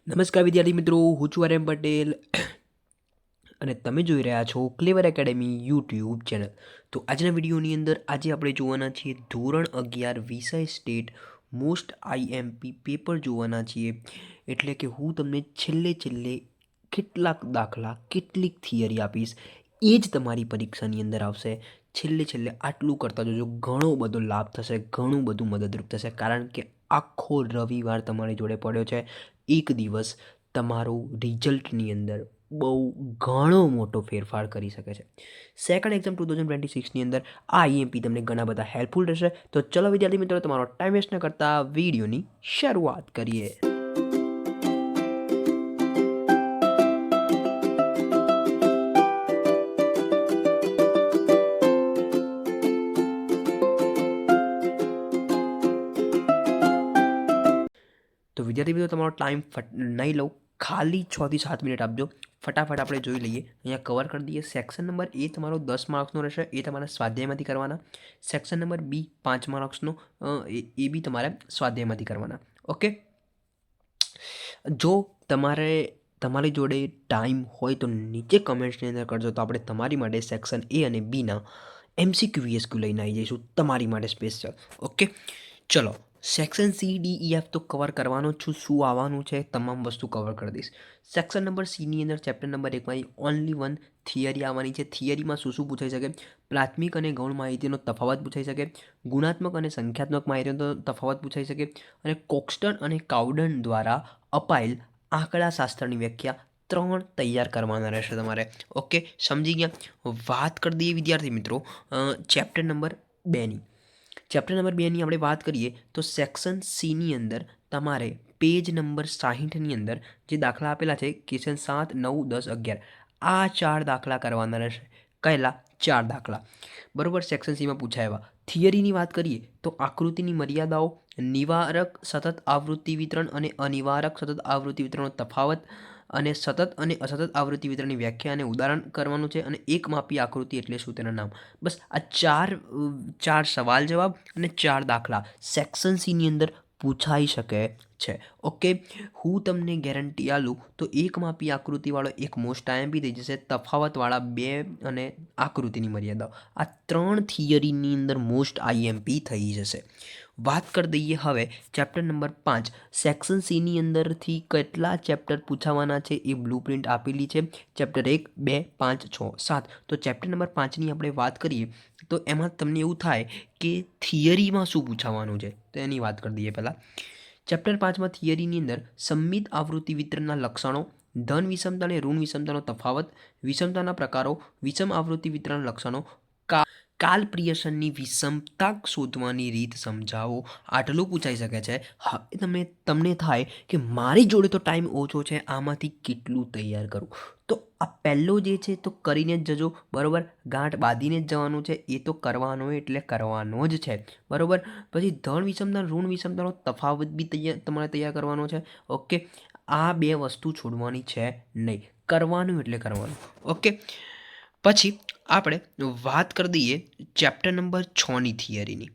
નમસ્કાર વિદ્યાર્થી મિત્રો, હું છું આર્યન પટેલ અને તમે જોઈ રહ્યા છો ક્લેવર એકેડેમી યુટ્યુબ ચેનલ. તો આજના વિડીયોની અંદર આજે આપણે જોવાના છીએ ધોરણ 11 વિષય સ્ટેટ મોસ્ટ આઈએમપી પેપર જોવાના છીએ. એટલે કે હું તમને છેલ્લે કેટલાક દાખલા, કેટલીક થિયરી આપીશ, એ જ તમારી પરીક્ષાની અંદર આવશે. છેલ્લે આટલું કરતા જોજો, ઘણો બધો લાભ થશે, ઘણું બધું મદદરૂપ થશે. કારણ કે આખો રવિવાર તમારી જોડે પડ્યો છે. એક દિવસ તમારું રિઝલ્ટની અંદર બહુ ઘણો મોટો ફેરફાર કરી શકે છે. સેકન્ડ એક્ઝામ 2026ની અંદર આ આઈએમપી તમને ઘણા બધા હેલ્પફુલ રહેશે. તો ચલો વિદ્યાર્થી મિત્રો, તમારો ટાઈમ વેસ્ટ ન કરતા વિડીયોની શરૂઆત કરીએ. તો વિદ્યાર્થી મિત્રો, તમારો ટાઈમ નહીં લઉં, ખાલી 6 થી 7 મિનિટ આપજો. ફટાફટ આપણે જોઈ લઈએ. અહીંયા કવર કરી દઈએ. સેક્શન નંબર એ તમારો 10 માર્ક્સનો રહેશે, એ તમારે સ્વાધ્યાયમાંથી કરવાના. સેક્શન નંબર બી 5 માર્ક્સનો, એ બી તમારે સ્વાધ્યાયમાંથી કરવાના. ઓકે. જો તમારી જોડે ટાઈમ હોય તો નીચે કમેન્ટ્સની અંદર કરજો, તો આપણે તમારી માટે સેક્શન એ અને બીના MCQ VSQ લઈને આવી જઈશું તમારી માટે સ્પેશિયલ. ઓકે, ચલો. સેક્શન CDEF તો કવર કરવાનો જ છું, શું આવવાનું છે તમામ વસ્તુ કવર કરી દઈશ. સેક્શન નંબર સીની અંદર ચેપ્ટર નંબર 1માંથી ઓનલી વન થિયરી આવવાની છે. થિયરીમાં શું પૂછાઈ શકે? પ્રાથમિક અને ગૌણ માહિતીનો તફાવત પૂછાઈ શકે, ગુણાત્મક અને સંખ્યાત્મક માહિતીનો તફાવત પૂછાઈ શકે, અને કોક્સ્ટન અને કાઉડન દ્વારા અપાયેલ આંકડાશાસ્ત્રની વ્યાખ્યા 3 તૈયાર કરવાના રહેશે તમારે. ઓકે, સમજી ગયા? વાત કરી દઈએ વિદ્યાર્થી મિત્રો ચેપ્ટર નંબર 2ની. ચેપ્ટર નંબર 2ની આપણે વાત કરીએ તો સેક્શન સીની અંદર તમારે પેજ નંબર 60ની અંદર જે દાખલા આપેલા છે, ક્વેશ્ચન 7, 9, 10, 11, આ 4 દાખલા કરવાના રહેશે. કહેલા 4 દાખલા, બરોબર, સેક્શન સીમાં પૂછાય એવા. થિયરીની વાત કરીએ તો આકૃતિની મર્યાદાઓ, નિવારક સતત આવૃત્તિ વિતરણ અને અનિવારક સતત આવૃત્તિ વિતરણનો તફાવત, અને સતત અને અસતત આવૃત્તિ વિતરણની વ્યાખ્યા અને ઉદાહરણ કરવાનું છે, અને એકમાપી આકૃતિ એટલે શું તેના નામ. બસ આ ચાર સવાલ જવાબ અને 4 દાખલા સેક્શન સીની અંદર પૂછાઈ શકે છે. ઓકે, હું તમને ગેરંટી આલું તો એકમાપી આકૃતિવાળો એક મોસ્ટ આઈએમપી થઈ જશે. તફાવતવાળા 2 અને આકૃતિની મર્યાદાઓ, આ 3 થિયરીની અંદર મોસ્ટ આઈએમપી થઈ જશે. વાત કરી દઈએ હવે ચેપ્ટર નંબર 5. સેક્શન સીની અંદરથી કેટલા ચેપ્ટર પૂછાવાના છે એ બ્લુપ્રિન્ટ આપેલી છે. ચેપ્ટર 1, 2, 5, 6, 7. તો ચેપ્ટર નંબર 5ની આપણે વાત કરીએ તો એમાં તમને એવું થાય કે થિયરીમાં શું પૂછાવાનું છે, તો એની વાત કરી દઈએ પહેલાં. ચેપ્ટર 5માં થિયરીની અંદર સંમિત આવૃત્તિ વિતરણના લક્ષણો, ધન વિષમતા અને ઋણ વિષમતાનો તફાવત, વિષમતાના પ્રકારો, વિષમ આવૃત્તિ વિતરણ લક્ષણો, કાલપ્રિયસનની વિષમતા શોધવાની રીત સમજાવો, આટલું પૂછાઈ શકે છે. હવે તમને થાય કે મારી જોડે તો ટાઈમ ઓછો છે, આમાંથી કેટલું તૈયાર કરું? તો આ પહેલો જે છે તો કરીને જ જજો, બરાબર. ગાંઠ બાંધીને જ જવાનું છે, એ તો કરવાનો એટલે કરવાનો જ છે, બરાબર. પછી ધન વિષમતા, ઋણ વિષમતાનો તફાવત બી તમારે તૈયાર કરવાનો છે. ઓકે, આ 2 વસ્તુ છોડવાની છે નહીં, કરવાનું એટલે કરવાનું. ઓકે, પછી આપણે વાત કરી દઈએ ચેપ્ટર નંબર 6ની થિયરીની.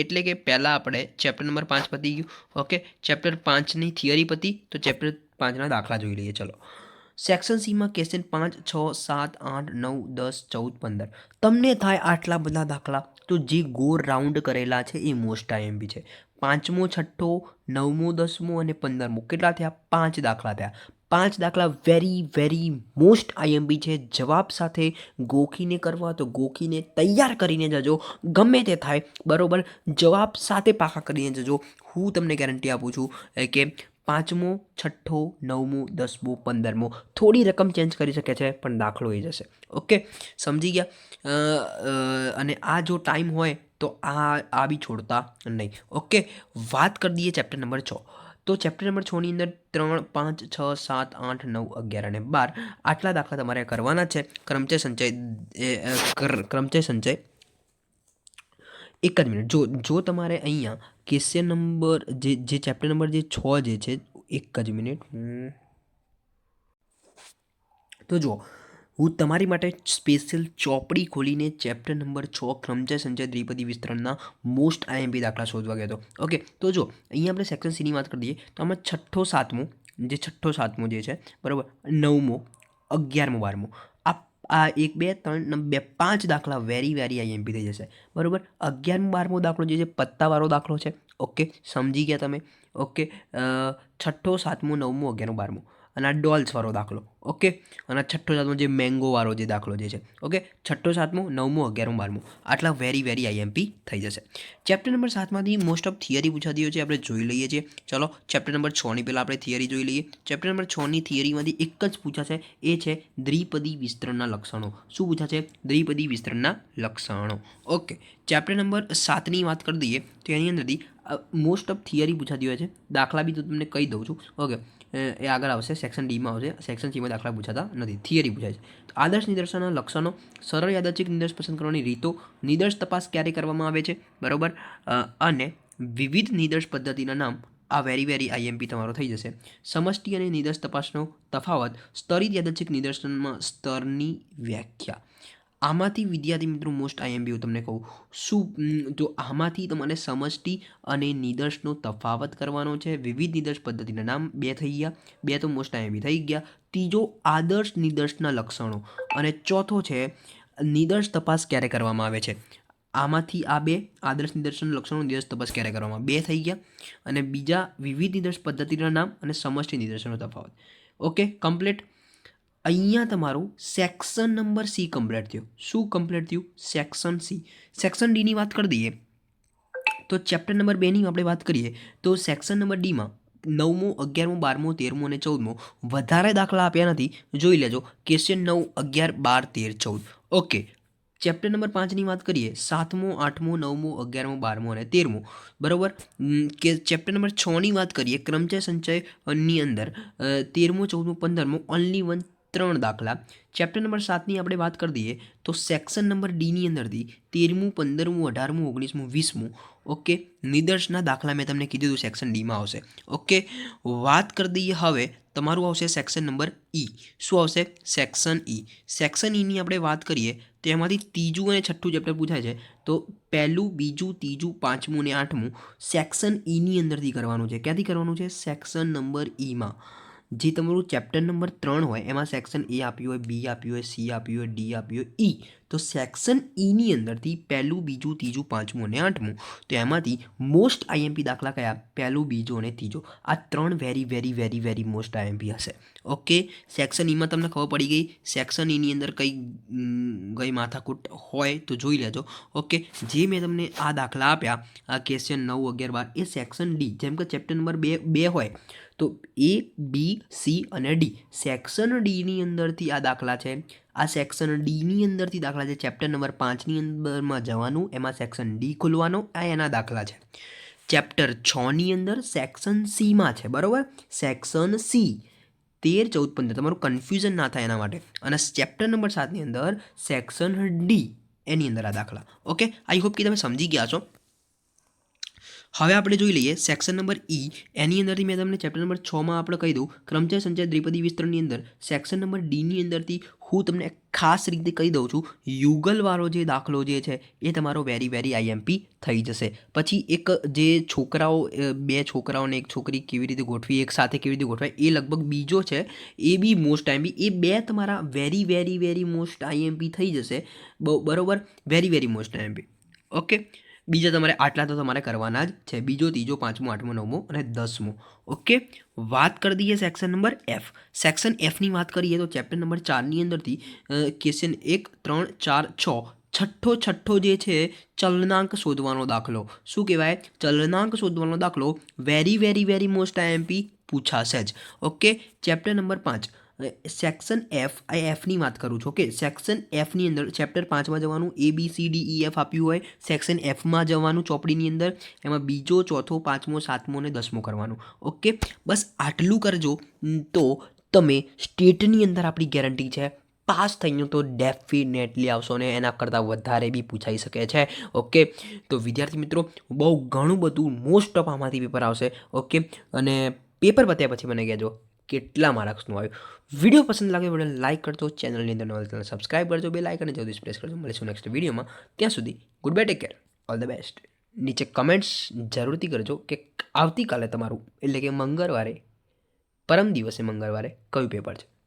એટલે કે પહેલાં આપણે ચેપ્ટર નંબર 5 પતી ગયું. ઓકે, ચેપ્ટર 5ની થિયરી પતી, તો ચેપ્ટર 5ના દાખલા જોઈ લઈએ. ચલો. સેક્શન સીમાં ક્વેશ્ચન 5, 6, 7, 8, 9, 10, 14, 15. તમને થાય આટલા બધા દાખલા, તો જે ગોળ રાઉન્ડ કરેલા છે એ મોસ્ટ આઈએમપી છે. 5મો, 6મો, 9મો, 10મો અને 15મો કેટલા થયા? 5 દાખલા થયા. 5 દાખલા વેરી મોસ્ટ આઈએમપી છે. જવાબ સાથે ગોખીને કરવા તો ગોખીને તૈયાર કરીને જજો, ગમે તે થાય, બરાબર. જવાબ સાથે પાકા કરીને જજો. હું તમને ગેરંટી આપું છું કે 5મો, 6, 9મો, 10મો, 15મો થોડી રકમ ચેન્જ કરી શકે છે, પણ દાખલો એ જશે. ઓકે, સમજી ગયા? અને આ જો ટાઈમ હોય તો આ બી છોડતા નહીં. ઓકે, વાત કરી દઈએ ચેપ્ટર નંબર 6. તો ચેપ્ટર નંબર 6ની અંદર 3, 5, 6, 7, 8, 9, 11 અને 12 આટલા દાખલા તમારે કરવાના છે. ક્રમચય સંચય. એક જ મિનિટ, જો તમારે અહીંયા ક્વેશ્ચન નંબર જે ચેપ્ટર નંબર જે 6 જે છે, એક જ મિનિટ. તો જો હું તમારી માટે સ્પેશિયલ ચોપડી ખોલીને ચેપ્ટર નંબર 6 ક્રમચય સંચય દ્વિપદી વિસ્તરણના મોસ્ટ આઈએમપી દાખલા શોધવા ગયો હતો. ઓકે, તો જો અહીંયા આપણે સેક્શન સીની વાત કરી દઈએ તો આમાં 6, 7મો, જે છઠ્ઠો સાતમો જે છે બરાબર, નવમો, 11મો, 12મો, આ 1 2 3 2 5 દાખલા વેરી વેરી આઈએમપી થઈ જશે બરાબર. 11મો 12મો દાખલો જે છે પત્તાવાળો દાખલો છે. ઓકે, સમજી ગયા તમે. ઓકે, છઠ્ઠો સાતમો નવમો 11મો 12મો અને આ ડોલ્સવાળો દાખલો. ઓકે, અને છઠ્ઠો સાતમો જે મેંગોવાળો જે દાખલો જે છે. ઓકે, છઠ્ઠો સાતમો નવમો 11મો 12મો આટલા વેરી વેરી આઈએમપી થઈ જશે. ચેપ્ટર નંબર 7માંથી મોસ્ટ ઓફ થિયરી પૂછાતી હોય છે, આપણે જોઈ લઈએ છીએ. ચલો ચેપ્ટર નંબર 6ની પહેલાં આપણે થિયરી જોઈ લઈએ. ચેપ્ટર નંબર 6ની થિયરીમાંથી એક જ પૂછાશે, એ છે દ્વિપદી વિસ્તરણના લક્ષણો. શું પૂછાશે? દ્વિપદી વિસ્તરણના લક્ષણો. ઓકે, ચેપ્ટર નંબર 7ની વાત કરી દઈએ તો એની અંદરથી મોસ્ટ ઓફ થિયરી પૂછાતી હોય છે. દાખલા બી તો તમને કહી દઉં છું. ઓકે, એ આગળ આવશે, સેક્શન ડીમાં આવશે. સેક્શન સીમાં દાખલા પૂછાતા નથી, થિયરી પૂછાય છે. તો આદર્શ નિદર્શનના લક્ષણો, સરળ યાદચ્છિક નિદર્શ પસંદ કરવાની રીતો, નિદર્શ તપાસ ક્યારે કરવામાં આવે છે બરાબર, અને વિવિધ નિદર્શ પદ્ધતિના નામ. આ વેરી વેરી આઈએમપી તમારો થઈ જશે. સમષ્ટિ અને નિદર્શ તપાસનો તફાવત, સ્તરિત યાદચ્છિક નિદર્શનમાં સ્તરની વ્યાખ્યા. આમાંથી વિદ્યાર્થી મિત્રો મોસ્ટ આઈએમપી હું તમને કહું શું, તો આમાંથી તમારે સમષ્ટિ અને નિદર્શનો તફાવત કરવાનો છે. વિવિધ નિદર્શ પદ્ધતિના નામ 2 થઈ ગયા, 2 તો મોસ્ટ આઈએમપી થઈ ગયા. ત્રીજો આદર્શ નિદર્શના લક્ષણો, અને ચોથો છે નિદર્શ તપાસ ક્યારે કરવામાં આવે છે. આમાંથી આ 2 આદર્શ નિદર્શન લક્ષણો, નિદર્શ તપાસ ક્યારે કરવામાં, 2 થઈ ગયા. અને બીજા વિવિધ નિદર્શ પદ્ધતિના નામ અને સમષ્ટિ નિદર્શનનો તફાવત. Okay, complete. અહીંયા તમારું સેક્શન નંબર સી કમ્પ્લીટ થયું. શું કમ્પ્લીટ થયું? Section C. સેક્શન ડીની વાત કરી દઈએ તો ચેપ્ટર નંબર 2ની આપણે વાત કરીએ તો સેક્શન નંબર ડીમાં 9મો 11મો 12મો 13મો અને 14મો વધારે દાખલા આપ્યા નથી, જોઈ લેજો. ક્વેશ્ચન 9 11 12 13 14. ઓકે, ચેપ્ટર નંબર 5ની વાત કરીએ 7મો 8મો 9મો 11મો 12મો અને 13મો બરાબર. કે ચેપ્ટર નંબર 6ની વાત કરીએ ક્રમચય સંચયની અંદર 13મો 14મો 15મો ઓનલી 3 દાખલા. ચેપ્ટર નંબર 7ની આપણે વાત કરી દઈએ તો સેક્શન નંબર ડીની અંદરથી 13મું 15મું 18મું 19મું 20મું. ઓકે, નિદર્શના દાખલા મેં તમને કીધું હતું સેક્શન ડીમાં આવશે. ઓકે, વાત કરી દઈએ હવે તમારું આવશે સેક્શન નંબર ઈ. શું આવશે? Section E. સેક્શન ઈની આપણે વાત કરીએ તો એમાંથી ત્રીજું અને છઠ્ઠું ચેપ્ટર પૂછાય છે. તો પહેલું, બીજું, ત્રીજું, પાંચમું અને આઠમું સેક્શન ઈની અંદરથી કરવાનું છે. ક્યાંથી કરવાનું છે? સેક્શન નંબર ઈમાં. જે તમારું ચેપ્ટર નંબર 3 હોય એમાં સેક્શન એ આપ્યું હોય, બી આપ્યું હોય, સી આપ્યું હોય, ડી આપ્યું હોય, ઈ. તો સેક્શન ઈની અંદરથી પહેલું, બીજું, ત્રીજું, પાંચમું અને આઠમું. તો એમાંથી મોસ્ટ આઈએમપી દાખલા કયા? પહેલું, બીજું અને ત્રીજો. આ 3 very very very very most IMP હશે. ઓકે, સેક્શન ઈમાં તમને ખબર પડી ગઈ. સેક્શન ઈની અંદર કઈ માથાકૂટ હોય તો જોઈ લેજો. ઓકે, જે મેં તમને આ દાખલા આપ્યા, આ ક્વેશ્ચન 9 11 12, એ સેક્શન ડી. જેમ કે ચેપ્ટર નંબર 2 હોય તો એ, બી, સી અને ડી. સેક્શન ડીની અંદરથી આ દાખલા છે. આ સેક્શન ડીની અંદરથી દાખલા છે. ચેપ્ટર નંબર 5ની અંદરમાં જવાનું, એમાં સેક્શન ડી ખોલવાનો, આ એના દાખલા છે. ચેપ્ટર 6ની અંદર સેક્શન સીમાં છે બરાબર. સેક્શન સી 13 14 15 તમારું કન્ફ્યુઝન ના થાય એના માટે. અને ચેપ્ટર નંબર 7ની અંદર સેક્શન ડી, એની અંદર આ દાખલા. ઓકે, આઈ હોપ કે તમે સમજી ગયા છો. હવે આપણે જોઈ લઈએ સેક્શન નંબર ઈ. એની અંદરથી મેં તમને ચેપ્ટર નંબર 6માં આપણે કહી દઉં ક્રમચય સંચય દ્વિપદી વિસ્તરણની અંદર સેક્શન નંબર ડીની અંદરથી હું તમને ખાસ રીતે કહી દઉં છું, યુગલવાળો જે દાખલો જે છે એ તમારો વેરી વેરી આઈએમપી થઈ જશે. પછી એક જે છોકરાઓ, 2 છોકરાઓને એક છોકરી કેવી રીતે ગોઠવી, એક સાથે કેવી રીતે ગોઠવાય, એ લગભગ બીજો છે. એ બી મોસ્ટ આઈએમપી. એ 2 તમારા very very very most IMP થઈ જશે બરાબર. Very very most IMP. Okay, બીજા તમારે આટલા તો તમારે કરવાના જ છે. બીજો, ત્રીજો, પાંચમો, આઠમો, નવમો અને 10મો. ઓકે, વાત કરી દઈએ સેક્શન નંબર એફ. સેક્શન એફની વાત કરીએ તો ચેપ્ટર નંબર 4ની અંદરથી ક્વેશ્ચન 1 3 4 6 છઠ્ઠો જે છે ચલનાંક શોધવાનો દાખલો. શું કહેવાય? ચલનાંક શોધવાનો દાખલો. Very very very most IMP પૂછાશે જ. Okay, chapter number 5 section F. આ એફની વાત કરું છું. ઓકે, સેક્શન એફની અંદર ચેપ્ટર 5માં જવાનું, A B C D E F આપ્યું હોય. સેક્શન એફમાં જવાનું ચોપડીની અંદર, એમાં બીજો, ચોથો, પાંચમો, સાતમો અને 10મો કરવાનું. ઓકે, બસ આટલું કરજો તો તમે સ્ટેટની અંદર આપણી ગેરંટી છે પાસ થઈ ગયો તો ડેફિનેટલી આવશો ને એના કરતાં વધારે બી પૂછાઈ શકે છે. ઓકે, તો વિદ્યાર્થી મિત્રો બહુ ઘણું બધું મોસ્ટ ઓફ આમાંથી પેપર આવશે. ઓકે, અને પેપર પત્યા પછી મને કહેજો કેટલા માર્ક્સનું આવ્યું. વિડીયો પસંદ લાગે તો લાઈક કરજો, ચેનલની અંદર નવા ચેનલ સબસ્ક્રાઈબ કરજો, બે લાઇકન જલ્દી પ્રેસ કરજો. મળીશું નેક્સ્ટ વિડીયોમાં. ત્યાં સુધી good bye, take care, all the best. નીચે કમેન્ટ્સ જરૂરથી કરજો કે આવતીકાલે તમારું એટલે કે મંગળવારે પરમ દિવસે મંગળવારે કયું પેપર છે?